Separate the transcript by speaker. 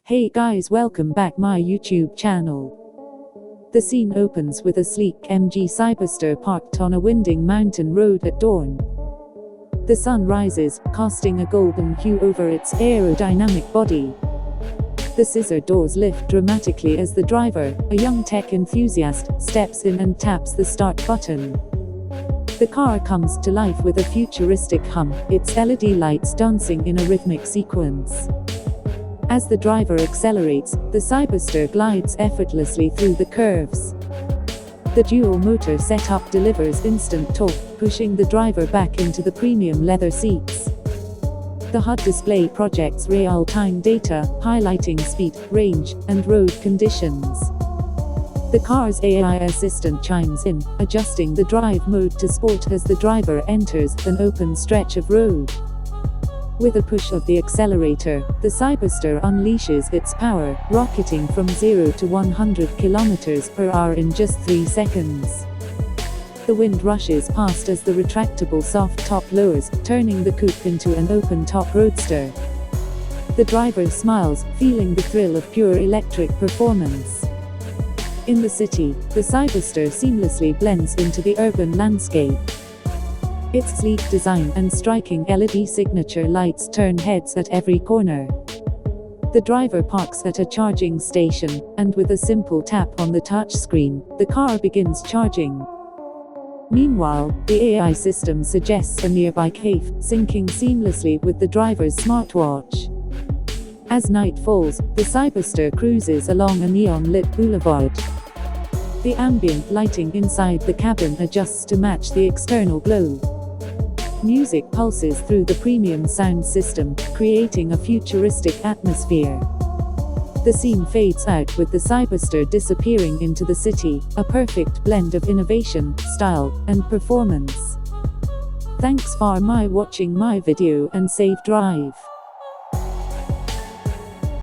Speaker 1: Hey guys, welcome back my YouTube channel. The scene opens with a sleek MG Cyberster parked on a winding mountain road at dawn. The sun rises, casting a golden hue over its aerodynamic body. The scissor doors lift dramatically as the driver, a young tech enthusiast, steps in and taps the start button. The car comes to life with a futuristic hum, its LED lights dancing in a rhythmic sequence. As the driver accelerates, the Cyberster glides effortlessly through the curves. The dual-motor setup delivers instant torque, pushing the driver back into the premium leather seats. The HUD display projects real-time data, highlighting speed, range, and road conditions. The car's AI assistant chimes in, adjusting the drive mode to sport as the driver enters an open stretch of road. With a push of the accelerator, the Cyberster unleashes its power, rocketing from 0 to 100 km per hour in just 3 seconds. The wind rushes past as the retractable soft top lowers, turning the coupe into an open-top roadster. The driver smiles, feeling the thrill of pure electric performance. In the city, the Cyberster seamlessly blends into the urban landscape. Its sleek design and striking LED signature lights turn heads at every corner. The driver parks at a charging station, and with a simple tap on the touchscreen, the car begins charging. Meanwhile, the AI system suggests a nearby cave, syncing seamlessly with the driver's smartwatch. As night falls, the Cyberster cruises along a neon-lit boulevard. The ambient lighting inside the cabin adjusts to match the external glow. Music pulses through the premium sound system, creating a futuristic atmosphere. The scene fades out with the Cyberster disappearing into the city, a perfect blend of innovation, style, and performance. Thanks for watching my video and safe drive.